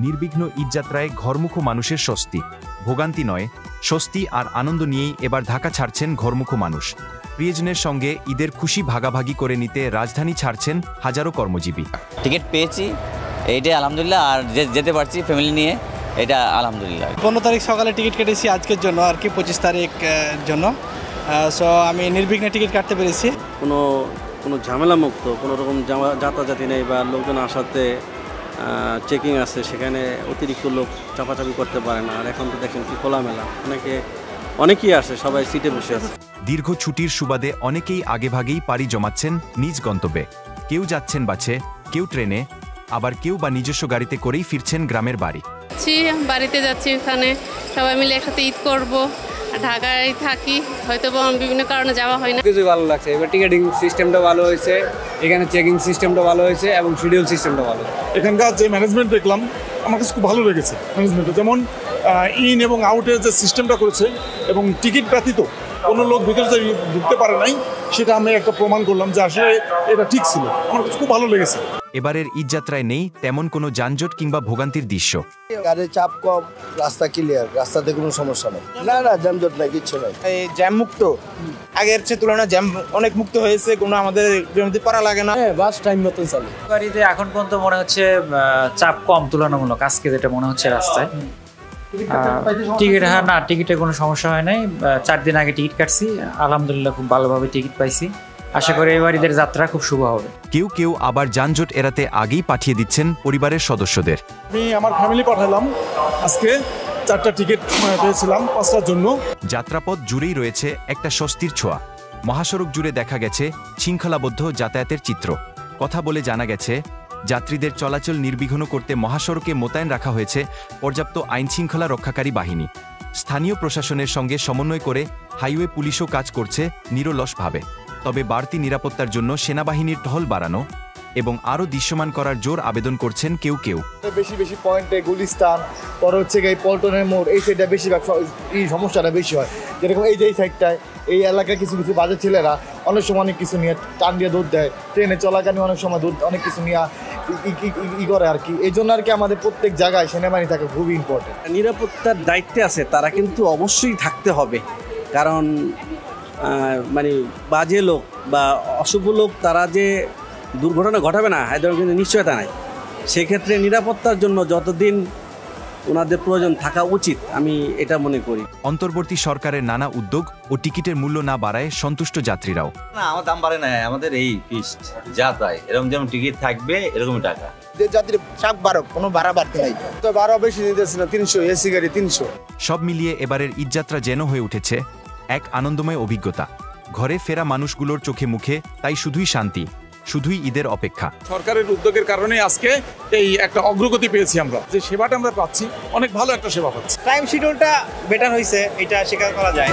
নির্বিঘ্ন ঈদযাত্রায় ঘরমুখো মানুষের স্বস্তি, ভোগান্তি নয়, স্বস্তি আর আনন্দ নিয়েই এবার ঢাকা ছাড়ছেন ঘরমুখো মানুষ। প্রিয়জনের সঙ্গে ঈদের খুশি ভাগাভাগি করে নিতে রাজধানী ছাড়ছেন হাজারো কর্মজীবী। টিকিট পেয়েছি, এইটাই আলহামদুলিল্লাহ, আর যেতে পারছি ফ্যামিলি নিয়ে, এটা আলহামদুলিল্লাহ। 15 তারিখ সকালে টিকিট কেটেছি আজকের জন্য আর কি, 25 তারিখ জন্য। সো আমি নির্বিঘ্নে টিকিট কাটতে পেরেছি। কোনো ঝামেলা মুক্ত, কোনো রকম যাতাযাতি নেই বা লোকজন আসাতে চেকিং আছে, সেখানে অতিরিক্ত লোক চাপাচাপি করতে পারে না। আর এখন তো দেখেন কি খোলামেলা, অনেকেই আসে, সবাই সিটে বসে আছে। দীর্ঘ ছুটির সুবাদে অনেকেই আগেভাগেই পাড়ি জমাচ্ছেন নিজ গন্তব্যে। কেউ যাচ্ছেন বাসে, কেউ ট্রেনে, আবার কেউ বা নিজস্ব গাড়িতে করেই ফিরছেন গ্রামের বাড়ি। বাড়িতে যাচ্ছি, ওখানে সবাই মিলে একসাথে ঈদ করব। ঢাকায় থাকি, হয়তো বিভিন্ন কারণে যাওয়া হয় না। কিছু ভালো লাগছে, এবার টিকেটিং সিস্টেমটা ভালো হয়েছে, এখানে চেকিং সিস্টেমটা ভালো হয়েছে এবং শিডিউল সিস্টেমটা ভালো। এখানকার যে ম্যানেজমেন্ট দেখলাম আমার কাছে খুব ভালো লেগেছে। ম্যানেজমেন্ট যেমন ইন এবং আউটের যে সিস্টেমটা করেছে এবং টিকিট ব্যতীত কোনো লোক ভিতরে যে ঢুকতে পারে নাই, সেটা আমি একটা প্রমাণ করলাম যে আসলে এটা ঠিক ছিল। আমার কাছে খুব ভালো লেগেছে। এবারের ঈদযাত্রায় নেই তেমন কোনো যানজট কিংবা ভোগান্তির দৃশ্য। গাড়ির চাপ কম, রাস্তা ক্লিয়ার, রাস্তাতে কোনো সমস্যা নেই। না যানজট নাই, কিচ্ছু নাই। এই জ্যাম মুক্ত, আগের চেয়ে তুলনায় জ্যাম অনেক মুক্ত হয়েছে, কোনো আমাদের করা লাগে না। বাস টাইম মতন চলে। গাড়িতে এখন পর্যন্ত মনে হচ্ছে চাপ কম তুলনামূলক, আজকে যেটা মনে হচ্ছে রাস্তায়। টিকিট না, টিকিটের কোনো সমস্যা হয় নাই। 4 দিন আগে টিকিট কাটছি, আলহামদুলিল্লাহ খুব ভালোভাবে টিকিট পাইছি। আশা করি এবার ঈদের যাত্রা খুব শুভ হবে। কেউ কেউ আবার যানজট এড়াতে আগেই পাঠিয়ে দিচ্ছেন পরিবারের সদস্যদের। আমি আমার ফ্যামিলি পাঠালাম, আজকে 4টা টিকিট পেয়েছিলাম 5টার জন্য। যাত্রাপথ জুড়েই রয়েছে একটা স্বস্তির ছোঁয়া। মহাসড়ক জুড়ে দেখা গেছে শৃঙ্খলাবদ্ধ যাতায়াতের চিত্র। কথা বলে জানা গেছে, যাত্রীদের চলাচল নির্বিঘ্ন করতে মহাসড়কে মোতায়েন রাখা হয়েছে পর্যাপ্ত আইনশৃঙ্খলা রক্ষাকারী বাহিনী। স্থানীয় প্রশাসনের সঙ্গে সমন্বয় করে হাইওয়ে পুলিশও কাজ করছে নিরলসভাবে। তবে বাড়তি নিরাপত্তার জন্য সেনাবাহিনীর টহল বাড়ানো এবং আরও দৃশ্যমান করার জোর আবেদন করছেন কেউ কেউ। বেশি পয়েন্টে গুলিস্তান, পরে হচ্ছে এই পল্টনের মোড়, এই সাইডটা বেশিরভাগ এই সমস্যাটা বেশি হয়। যেরকম এই যে এই সাইডটায় এই এলাকায় কিছু বাজে ছেলেরা অনেক সময় অনেক কিছু নিয়ে টান দিয়ে দুধ দেয়, ট্রেনে চলাকালীন অনেক সময় অনেক কিছু নিয়ে করে আর কি। এই জন্য আর কি আমাদের প্রত্যেক জায়গায় সেনাবাহিনী থাকে খুবই ইম্পর্টেন্ট। নিরাপত্তার দায়িত্বে আছে তারা, কিন্তু অবশ্যই থাকতে হবে, কারণ বাজে লোক বা অশুভ লোক তারা যে দুর্ঘটনা ঘটাবে না, এদের কিন্তু নিশ্চয়তা নাই। সেক্ষেত্রে নিরাপত্তার জন্য যতদিন ওনাদের প্রয়োজন থাকা উচিত, আমি এটা মনে করি। অন্তর্বর্তী সরকারের নানা উদ্যোগ ও টিকিটের মূল্য না বাড়ায় সন্তুষ্ট যাত্রীরাও। না, আমার দাম বাড়ে না, আমাদের এই ফিক্সড যা তাই, এরকম যেমন টিকিট থাকবে এরকমই টাকা। যে যাত্রী চাপ বাড়ক, কোনো ভাড়া বাড়তে নাই, তো ভাড়া বেশি নিতেছে না, 300, এসি গাড়ি 300। সব মিলিয়ে এবারের ঈদযাত্রা যেন হয়ে উঠেছে এক আনন্দময় অভিজ্ঞতা। ঘরে ফেরা মানুষগুলোর চোখে মুখে তাই শুধুই শান্তি, শুধুই ঈদের অপেক্ষা। সরকারের উদ্যোগের কারণে আজকে এই একটা অগ্রগতি পেয়েছি আমরা, যে সেবাটা আমরা পাচ্ছি, অনেক ভালো একটা সেবা পাচ্ছি। টাইম শিডিউলটা বেটার হয়েছে, এটা স্বীকার করা যায়।